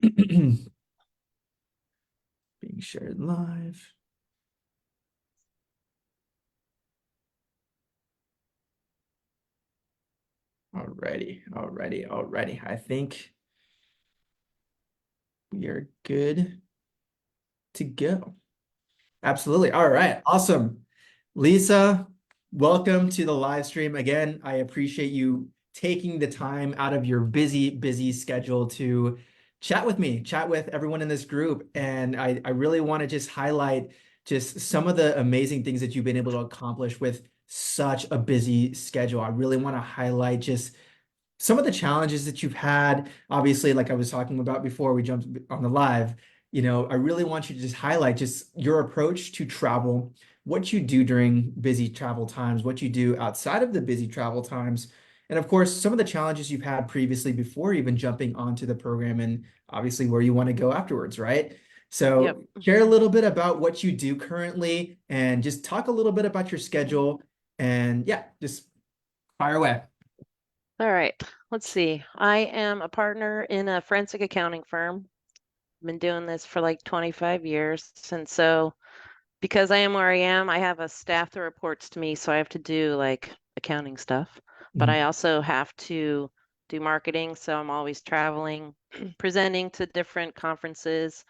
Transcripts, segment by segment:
Being shared live. Alrighty. I think we are good to go. Absolutely. All right. Awesome. Lisa, welcome to the live stream. Again, I appreciate you taking the time out of your busy schedule to chat with me, chat with everyone in this group. And I really want to just highlight just some of the amazing things that you've been able to accomplish with such a busy schedule. I really want to highlight just some of the challenges that you've had. Obviously, like I was talking about before we jumped on the live, I really want you to just highlight just your approach to travel, what you do during busy travel times, what you do outside of the busy travel times, and of course, some of the challenges you've had previously before even jumping onto the program and obviously where you want to go afterwards, right? Yep. So share a little bit about what you do currently and just talk a little bit about your schedule and yeah, just fire away. All right. Let's see. I am a partner in a forensic accounting firm. Been doing this for like 25 years. And so because I am where I am, I have a staff that reports to me, so I have to do like accounting stuff, but I Mhm. also have to do marketing, so I'm always traveling, presenting to different conferences,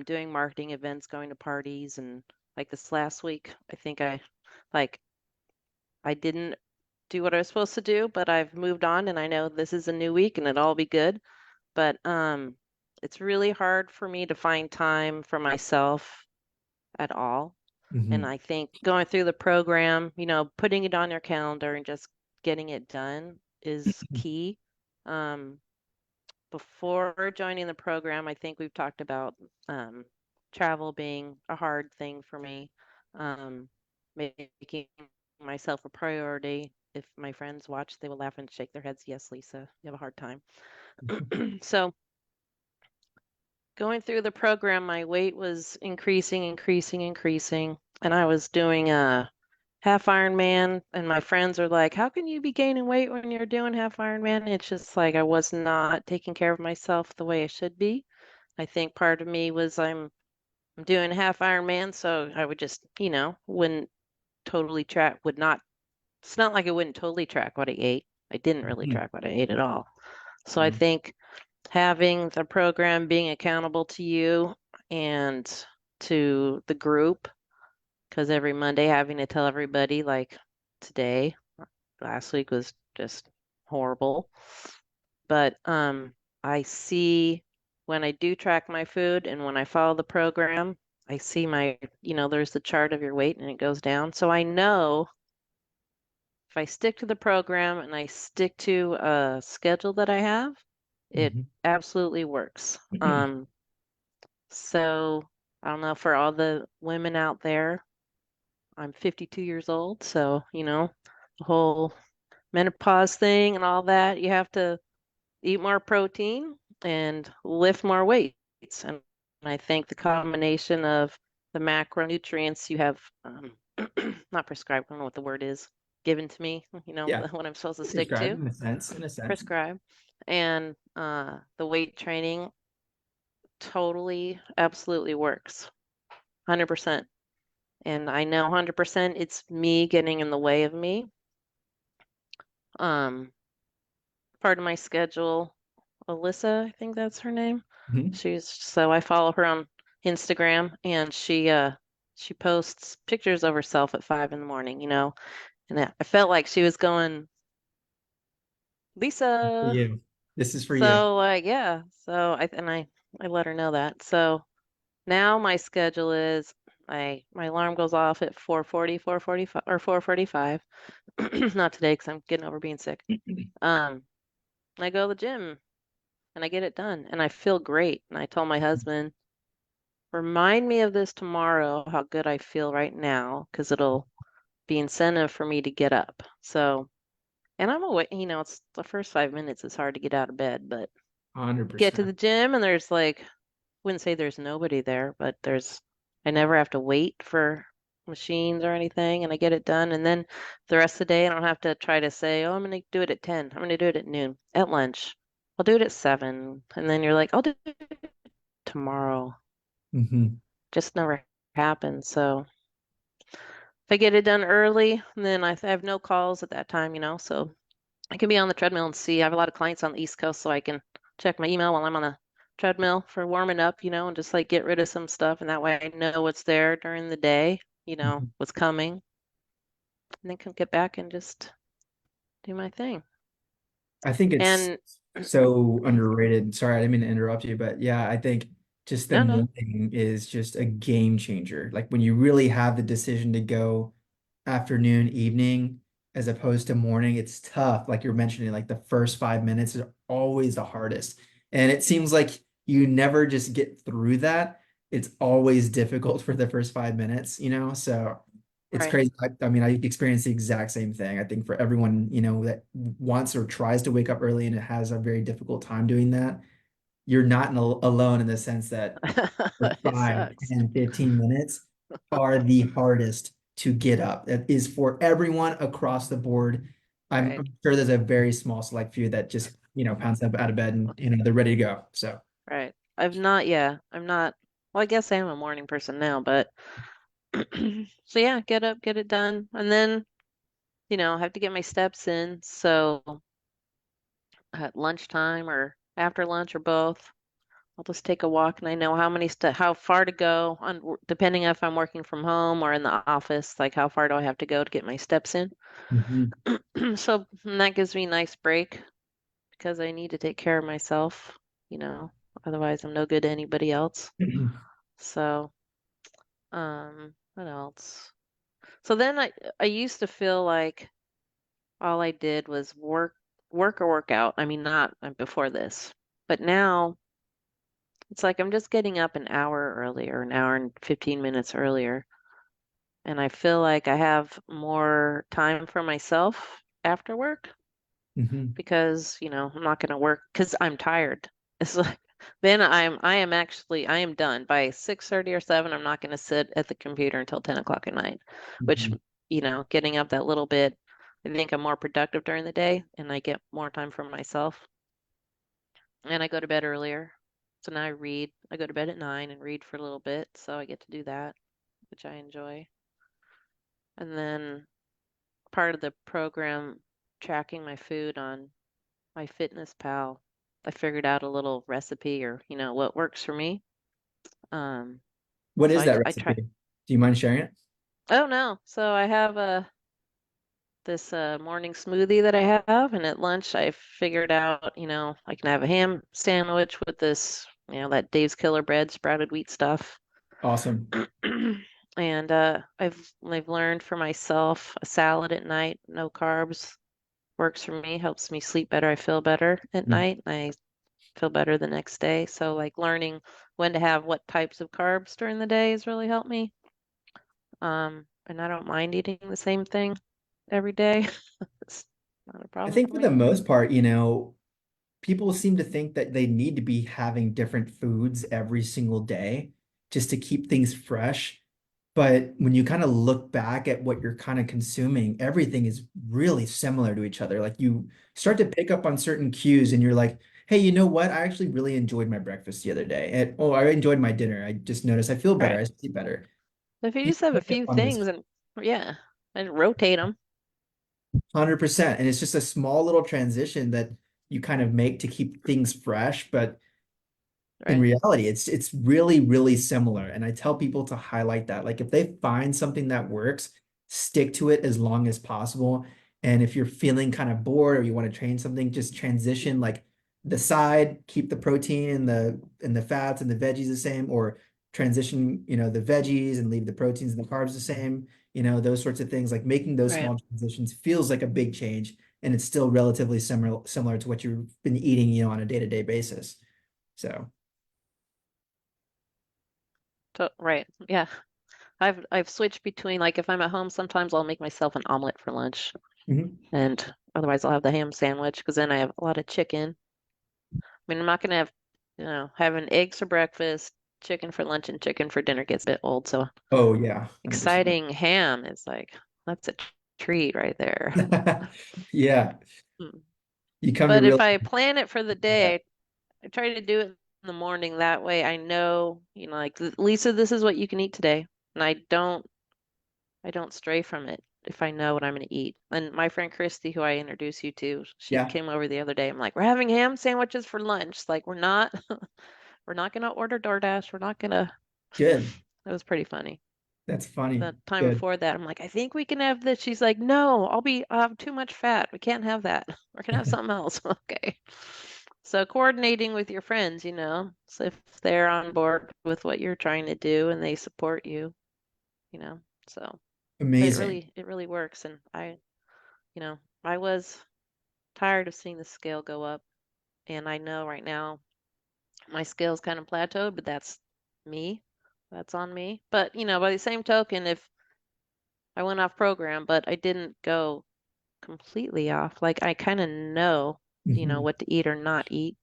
doing marketing events, going to parties, and like this last week, I think like I didn't do what I was supposed to do, but I've moved on and I know this is a new week and it'll all be good. But it's really hard for me to find time for myself at all. And Mhm. I think going through the program, putting it on your calendar and just getting it done is key. Um, Before joining the program, I think we've talked about travel being a hard thing for me, making myself a priority. If my friends watch, they will laugh and shake their heads. Yes, Lisa, you have a hard time. So going through the program, my weight was increasing, and I was doing a half Ironman, and my friends are like, "How can you be gaining weight when you're doing half Ironman?" It's just like I was not taking care of myself the way I should be. I think part of me was I'm doing half Ironman, so I would just, wouldn't totally track, would not. It's not like I wouldn't totally track what I ate. I didn't really Mhm. track what I ate at all. So I Mhm. think having the program being accountable to you and to the group, because every Monday having to tell everybody, like today, last week was just horrible. But I see when I do track my food and when I follow the program, I see there's the chart of your weight and it goes down. So I know if I stick to the program and I stick to a schedule that I have, it Mhm. absolutely works. So I don't know, for all the women out there, I'm 52 years old, so the whole menopause thing and all that, you have to eat more protein and lift more weights. And I think the combination of the macronutrients you have, not prescribed, I don't know what the word is, given to me, Yeah, what I'm supposed to stick prescribed to, in a sense, in a sense. prescribe, and the weight training totally, absolutely works. 100%. And I know 100% it's me getting in the way of me. Um, Part of my schedule, Alyssa, I think that's her name. Mhm. So I follow her on Instagram and she posts pictures of herself at 5 in the morning, and I felt like she was going, For Lisa. you. This is for you. So like yeah. So I let her know that. So now my schedule is my alarm goes off at 4:40, 4:45 or 4:45. Not today because I'm getting over being sick. Um, I go to the gym and I get it done and I feel great. And I told my husband, remind me of this tomorrow, how good I feel right now, because it'll be incentive for me to get up. So, and I'm away, it's the first 5 minutes, it's hard to get out of bed, but get to 100%. the gym and there's like, wouldn't say there's nobody there, but I never have to wait for machines or anything, and I get it done. And then the rest of the day, I don't have to try to say, oh, I'm going to do it at 10. I'm going to do it at noon, at lunch. I'll do it at 7. And then you're like, I'll do it tomorrow. Hmm. Just never happens. So if I get it done early, then I have no calls at that time, so I can be on the treadmill and see. I have a lot of clients on the East Coast, so I can check my email while I'm on the treadmill for warming up, and just like get rid of some stuff. And that way I know what's there during the day, what's coming, and then can get back and just do my thing. I think it's And so underrated. Sorry, I didn't mean to interrupt you, but yeah, I think just the no, no, morning is just a game changer. Like when you really have the decision to go afternoon, evening, as opposed to morning, it's tough. Like you're mentioning, like the first 5 minutes is always the hardest. And it seems like you never just get through that. It's always difficult for the first 5 minutes, So it's right. crazy. I mean, I experienced the exact same thing. I think for everyone, that wants or tries to wake up early and it has a very difficult time doing that, you're not alone in the sense that the It five, sucks. 10, 15 minutes are the hardest to get up. That is for everyone across the board. I'm, Right, I'm sure there's a very small select few that just, pounce up out of bed and, they're ready to go. So, right. I'm not, well, I guess I am a morning person now, but so yeah, get up, get it done. And then, I have to get my steps in. So at lunchtime or after lunch or both, I'll just take a walk and I know how far to go depending if I'm working from home or in the office, like how far do I have to go to get my steps in. mhm. So and that gives me a nice break because I need to take care of myself, you know, otherwise I'm no good to anybody else. So, what else? So then I used to feel like all I did was work or work out. I mean, not before this, but now it's like I'm just getting up an hour earlier, an hour and 15 minutes earlier, and I feel like I have more time for myself after work Mhm. because, I'm not going to work because I'm tired. It's like then I am done by 6:30 or 7. I'm not going to sit at the computer until 10 o'clock at night, which, Mhm. getting up that little bit, I think I'm more productive during the day and I get more time for myself. And I go to bed earlier. So now I read. I go to bed at 9 and read for a little bit, so I get to do that, which I enjoy. And then part of the program tracking my food on my Fitness Pal, I figured out a little recipe or, what works for me. Um, What so is I, that I recipe? try. Do you mind sharing it? Oh no. So I have this morning smoothie that I have, and at lunch I figured out, I can have a ham sandwich with this, that Dave's Killer Bread sprouted wheat stuff. Awesome. And I've learned for myself a salad at night, no carbs, works for me, helps me sleep better. I feel better at Mm. night. I feel better the next day. So like learning when to have what types of carbs during the day has really helped me. And I don't mind eating the same thing every day. It's not a I problem think for for the me. most part, people seem to think that they need to be having different foods every single day just to keep things fresh. But when you kind of look back at what you're kind of consuming, everything is really similar to each other. Like you start to pick up on certain cues and you're like, hey, you know what? I actually really enjoyed my breakfast the other day. And oh, I enjoyed my dinner. I just noticed I feel better. Right. I sleep better. So if you You just have a pick up few on this things and yeah, and rotate them. 100%. And it's just a small little transition that you kind of make to keep things fresh. But in Right. reality, it's really, really similar. And I tell people to highlight that. Like if they find something that works, stick to it as long as possible. And if you're feeling kind of bored or you want to change something, just transition like the side, keep the protein and the fats and the veggies the same, or transition, the veggies and leave the proteins and the carbs the same, those sorts of things. Like making those Right. small transitions feels like a big change, and it's still relatively similar to what you've been eating, on a day-to-day basis. So. Right. Yeah. I've switched between like if I'm at home, sometimes I'll make myself an omelet for lunch, Mhm. and otherwise I'll have the ham sandwich because then I have a lot of chicken. I mean, I'm not gonna have, having eggs for breakfast, chicken for lunch, and chicken for dinner gets a bit old. So Oh yeah, 100%. exciting ham is like that's a treat right there. Yeah, Mm. you come to But if realize I plan it for the day, I try to do it in the morning. That way I know, like Lisa, this is what you can eat today. And I don't stray from it if I know what I'm going to eat. And my friend Christy, who I introduced you to, she Yeah, came over the other day. I'm like, we're having ham sandwiches for lunch. Like, we're not going to order DoorDash. We're not going to. good. It was pretty funny. That's funny. The time Good. before that, I'm like, I think we can have this. She's like, no, I'll have too much fat. We can't have that. We're gonna have something else. Okay. So coordinating with your friends, so if they're on board with what you're trying to do and they support you, you know, so but it Amazing. really it really works. And I was tired of seeing the scale go up, and I know right now my scale's kind of plateaued, but that's me. That's on me. But by the same token, if I went off program, but I didn't go completely off. Like I kind of know, Mhm. what to eat or not eat.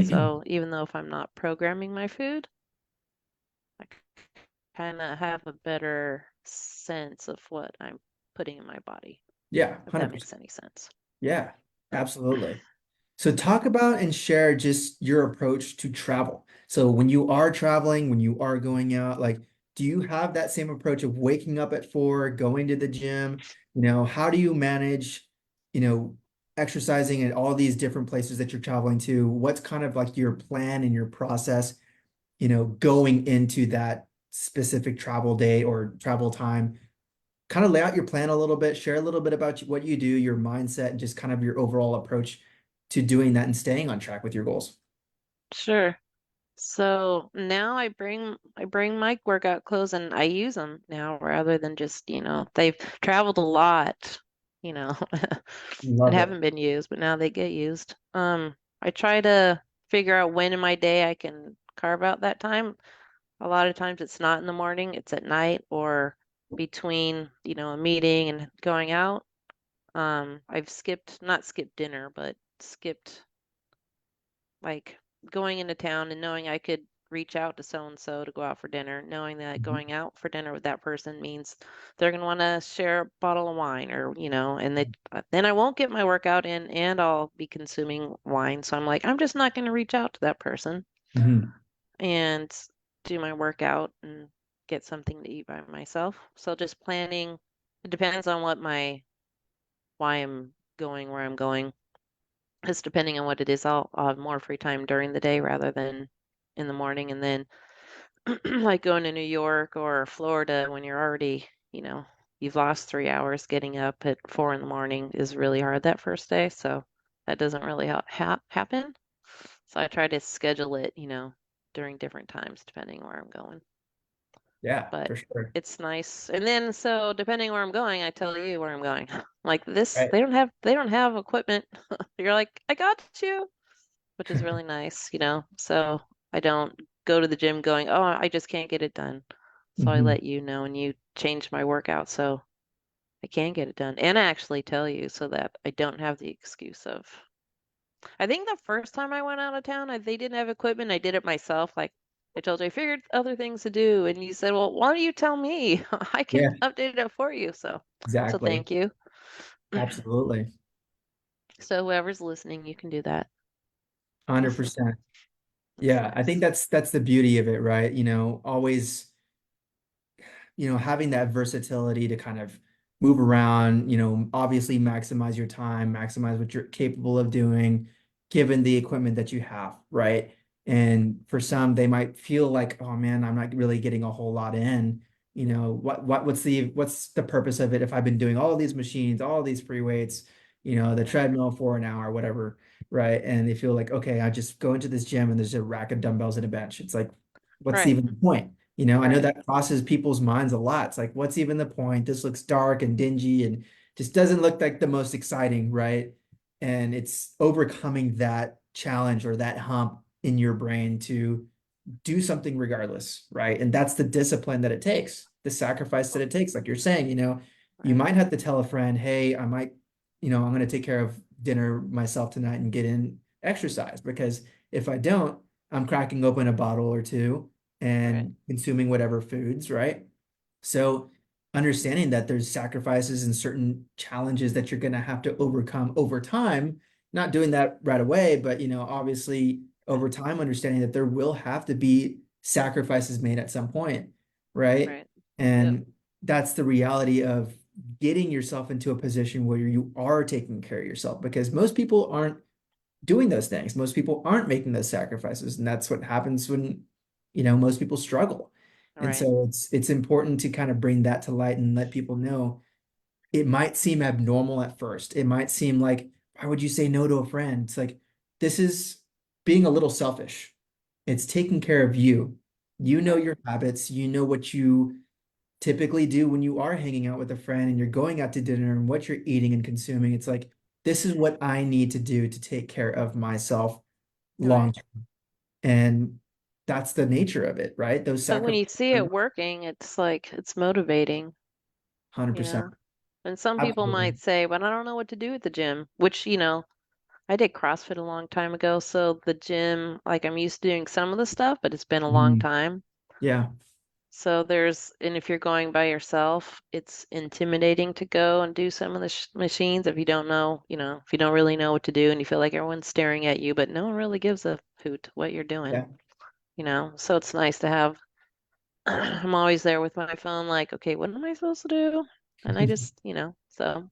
So even though if I'm not programming my food, I kind of have a better sense of what I'm putting in my body, Yeah, if that 100%. makes any sense. Yeah, absolutely. So talk about and share just your approach to travel. So when you are traveling, when you are going out, like, do you have that same approach of waking up at 4, going to the gym? How do you manage, you know, exercising at all these different places that you're traveling to? What's kind of like your plan and your process, going into that specific travel day or travel time? Kind of lay out your plan a little bit, share a little bit about what you do, your mindset, and just kind of your overall approach to doing that and staying on track with your goals. Sure. So now I bring my workout clothes and I use them now rather than just, they've traveled a lot, you know, and Love it. haven't been used, but now they get used. I try to figure out when in my day I can carve out that time. A lot of times it's not in the morning, it's at night or between, a meeting and going out. I've not skipped dinner, but skipped like going into town and knowing I could reach out to so and so to go out for dinner, knowing that Mhm. going out for dinner with that person means they're going to want to share a bottle of wine or, and then I won't get my workout in and I'll be consuming wine. So I'm like, I'm just not going to reach out to that person Mhm. and do my workout and get something to eat by myself. So just planning, it depends on why I'm going where I'm going. Because depending on what it is, I'll have more free time during the day rather than in the morning. And then, like going to New York or Florida when you're already, you've lost 3 hours getting up at 4 in the morning is really hard that first day. So that doesn't really happen. So I try to schedule it, during different times depending where I'm going. Yeah, But for sure. it's nice. And then so depending where I'm going, I tell you where I'm going. Like this, Right. they don't have equipment. You're like, I got you, which is really nice, So I don't go to the gym going, oh, I just can't get it done. So I Mhm. let you know and you change my workout so I can get it done. And I actually tell you so that I don't have the excuse of. I think the first time I went out of town, they didn't have equipment. I did it myself. Like I told you, I figured other things to do, and you said, "Well, why don't you tell me? I can Yeah, update it for you." So exactly. thank you. Absolutely. So whoever's listening, you can do that. 100%. That's Yeah, I think nice. that's the beauty of it, right? Always having that versatility to kind of move around, obviously maximize your time, maximize what you're capable of doing, given the equipment that you have, right? And for some, they might feel like, oh man, I'm not really getting a whole lot in. What's the purpose of it if I've been doing all these machines, all these free weights, the Right. treadmill for an hour, whatever, right? And they feel like, okay, I just go into this gym and there's a rack of dumbbells and a bench. It's like, what's Right. even the point? I know Right. that crosses people's minds a lot. It's like, what's even the point? This looks dark and dingy and just doesn't look like the most exciting, right? And it's overcoming that challenge or that hump in your brain to do something regardless, right? And that's the discipline that it takes, the sacrifice that it takes. Like you're saying, you Right. might have to tell a friend, hey, I'm going to take care of dinner myself tonight and get in exercise because if I don't, I'm cracking open a bottle or two Right. and consuming whatever foods, right? So understanding that there's sacrifices and certain challenges that you're going to have to overcome over time, not doing that right away, but obviously over time, understanding that there will have to be sacrifices made at some point, right? Right. Yep. And that's the reality of getting yourself into a position where you are taking care of yourself, because most people aren't doing those things. Most people aren't making those sacrifices, and that's what happens when, most people struggle. And Right. so it's important to kind of bring that to light and let people know it might seem abnormal at first. It might seem like, why would you say no to a friend? It's like, this is being a little selfish. It's taking care of you. You know Right. your habits, you know what you typically do when you are hanging out with a friend and you're going out to dinner and what you're eating and consuming. It's like, this is what I need to do to take care of myself long Right. term. And that's the nature of it, right? Those But when sacrifices you see are it working, it's like it's motivating, you 100%. know? And some people Absolutely. might say, but I don't know what to do at the gym, which, I did CrossFit a long time ago, so the gym, like I'm used to doing some of the stuff, but it's been a long Mhm. time. Yeah. So and if you're going by yourself, it's intimidating to go and do some of the sh machines if you don't know, if you don't really know what to do and you feel like everyone's staring at you, but no one really gives a hoot what you're doing, Yeah. So it's nice to have, I'm always there with my phone, like, okay, what am I supposed to do? And I just, so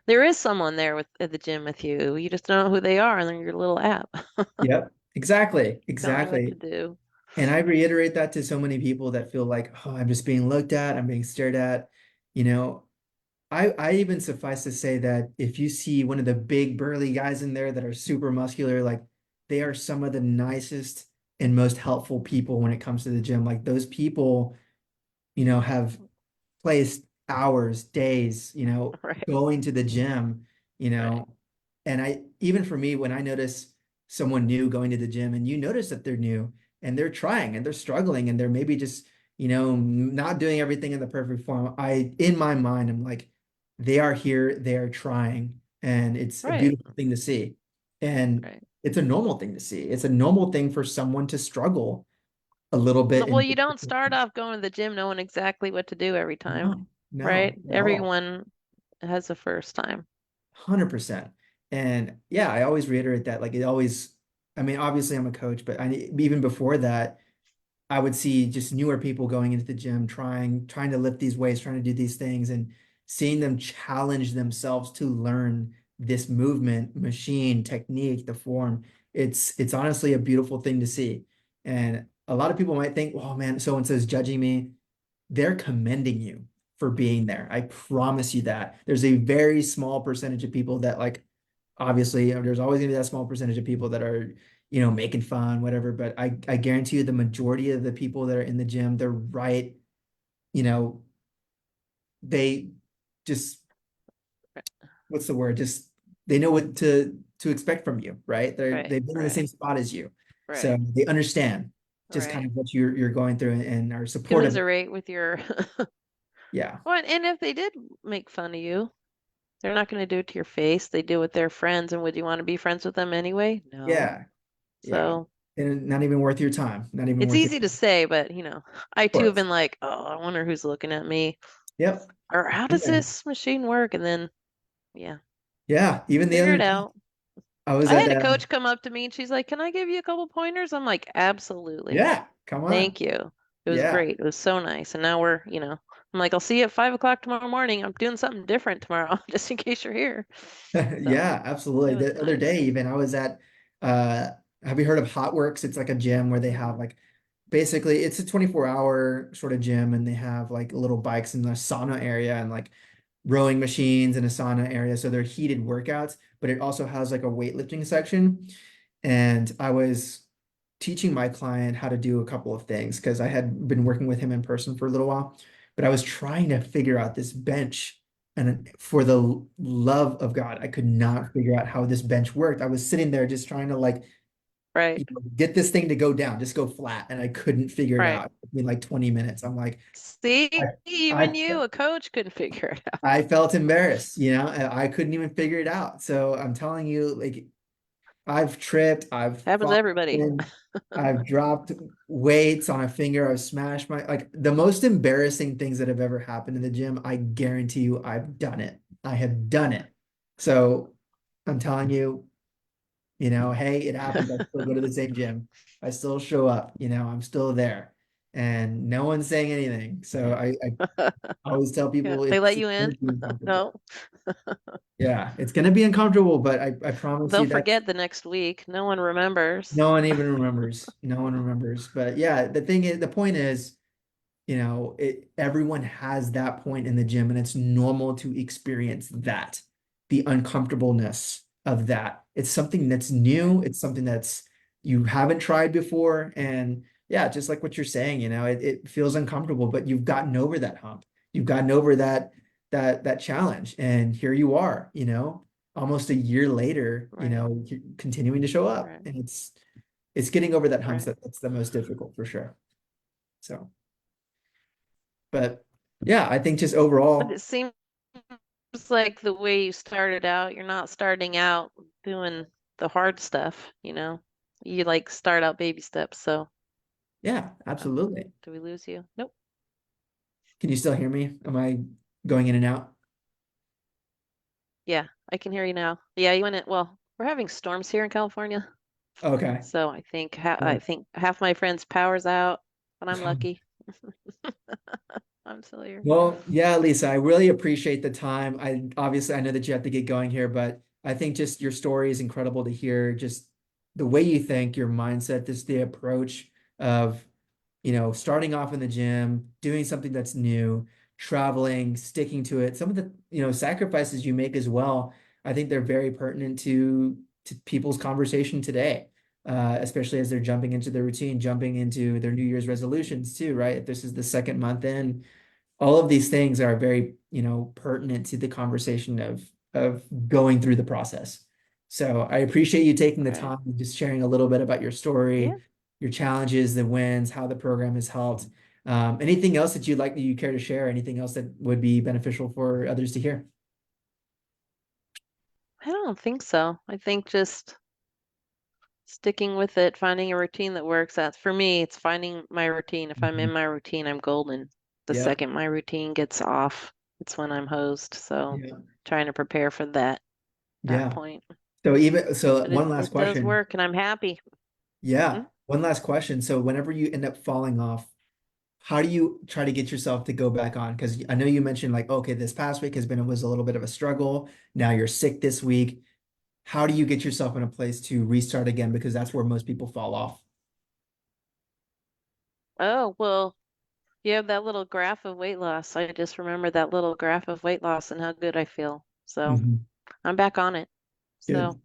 there is someone there at the gym with you. You just don't know who they are and they're your little app. Yep. Exactly. Tell me what to Exactly. do. And I reiterate that to so many people that feel like, oh, I'm just being looked at, I'm being stared at. You know, I even suffice to say that if you see one of the big burly guys in there that are super muscular, like they are some of the nicest and most helpful people when it comes to the gym. Like those people, have placed hours, days, Right, going to the gym, you right, know, and even for me, when I notice someone new going to the gym and you notice that they're new and they're trying and they're struggling and they're maybe just, not doing everything in the perfect form, in my mind, I'm like, they are here, they are trying, and it's a right, beautiful thing to see. And right. it's a normal thing to see. It's a normal thing for someone to struggle a little bit Well, in. you don't start off going to the gym knowing exactly what to do every time, No, right? no, at all. Everyone has a first time. 100%. And yeah, I always reiterate that. Like it always, I mean, obviously I'm a coach, but even before that, I would see just newer people going into the gym, trying to lift these weights, trying to do these things, and seeing them challenge themselves to learn this movement, machine, technique, the form. It's honestly a beautiful thing to see. And a lot of people might think, oh man, so and so is judging me. They're commending you for being there. I promise you that. There's a very small percentage of people that like, obviously, there's always gonna be that small percentage of people that are, making fun, whatever. But I guarantee you the majority of the people that are in the gym, they're right, you know, they just, what's the word? Just they know what to expect from you, right? Right, They've been in the right, same spot as you. right, So they understand just kind right. of what you're going through and are supportive. Commiserate with your, Yeah. well, and if they did make fun of you, they're not going to do it to your face. They do it with their friends, and would you want to be friends with them anyway? No. Yeah. Yeah. So And not even worth your time. Not even it's worth your easy to say, but I too have course. been like, oh, I wonder who's looking at me, Yep. or how does Yeah. this machine work? And then, yeah, Yeah. Even the figure other it day, out. I was I at had a coach come up to me and she's like, "Can I give you a couple pointers?" I'm like, "Absolutely. yeah, come on. Thank you." It was Yeah. great. It was so nice. And now I'm like, "I'll see you at 5 o'clock tomorrow morning. I'm doing something different tomorrow, just in case you're here." So Yeah, absolutely. it was The other day, nice. even I was at uh have you heard of Hot Works? It's like a gym where they have like basically it's a 24-hour sort of gym and they have like little bikes in the sauna area and like rowing machines in a sauna area. So they're heated workouts, but it also has like a weightlifting section. And I was teaching my client how to do a couple of things because I had been working with him in person for a little while, but I was trying to figure out this bench. And for the love of God, I could not figure out how this bench worked. I was sitting there just trying to like, Right. get this thing to go down, just go flat. And I couldn't figure it Right. out. I mean, like 20 minutes. I'm like, I, See, even I, you, a coach, couldn't figure it out. I felt embarrassed, and I couldn't even figure it out. So I'm telling you, like, I've tripped, I've Happens to everybody. fallen, I've dropped weights on a finger, I've smashed like the most embarrassing things that have ever happened in the gym. I guarantee you, I've done it. I have done it. So I'm telling you, You know, hey, it happens. I still go to the same gym. I still show up, you know, I'm still there. And no one's saying anything. So I always tell Yeah, people they let it's you gonna in? be uncomfortable. No, Yeah, it's gonna be uncomfortable, but I promise they'll you that's forget the next week. No one remembers. no one even remembers. No one remembers. But yeah, the thing is, the point is, you know, everyone has that point in the gym, and it's normal to experience that, the uncomfortableness of that. It's something that's Right, new, it's something that's you haven't tried before. And yeah, just like what you're saying, you know, it feels uncomfortable, but you've gotten over that hump. You've gotten over that challenge. And here you are, you know, almost a year later, you right, know, you're continuing to show up. right, And it's getting over that hump right. that's the most difficult for sure. So. But yeah, I think just But overall, it seems like the way you started out, you're not starting out doing the hard stuff, you know? You like start out baby steps. So, yeah, oh, absolutely. do we lose you? Nope. Can you still hear me? Am I going in and out? Yeah, I can hear you now. Yeah, you went it. Well, we're having storms here in California. Okay. So I Yeah. think half my friends' power's out, but I'm lucky. I'm still here. Well, yeah, Lisa, I really appreciate the time. I know that you have to get going here, but I think just your story is incredible to hear. Just the way you think, your mindset, just the approach of, you know, starting off in the gym, doing something that's new, traveling, sticking to it. Some of the, you know, sacrifices you make as well, I think they're very pertinent to people's conversation today, especially as they're jumping into their routine, jumping into their New Year's resolutions too, right? If this is the second month in, all of these things are very, you know, pertinent to the conversation of going through the process. So I appreciate you taking the Right. time and just sharing a little bit about your Yeah. story, your challenges, the wins, how the program has helped. Anything else that you care to share? Anything else that would be beneficial for others to hear? I don't think so. I think just sticking with it, finding a routine that works. That's for me, it's finding my routine. If I'm in Mhm. my routine, I'm golden. The Yeah, second my routine gets off, it's when I'm hosed. So yeah, trying to prepare for that yeah. point. So But one last it does question. work and I'm happy. Yeah, Mm. one last question. So whenever you end up falling off, how do you try to get yourself to go back on? Because I know you mentioned like, okay, this past week was a little bit of a struggle. Now you're sick this week. How do you get yourself in a place to restart again? Because that's where most people fall off. Oh, well, you have that little graph of weight loss. I just remember that little graph of weight loss and how good I feel. So Mhm. I'm back on it. So Good,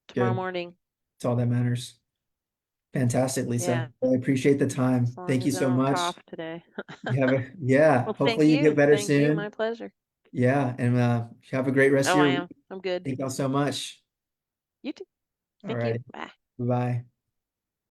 tomorrow good. morning, That's all that matters. Fantastic, yeah, Lisa. Well, I apprite the as time. long Thank you as I so don't much. cough today. Yeah, Well, thank hopefully you get you. better Thank you. My soon. pleasure. Yeah, and have a great rest of Oh, I your week. am. I'm good. Thank y'all so much. You too. All Thank you. right. Bye. Bye-bye.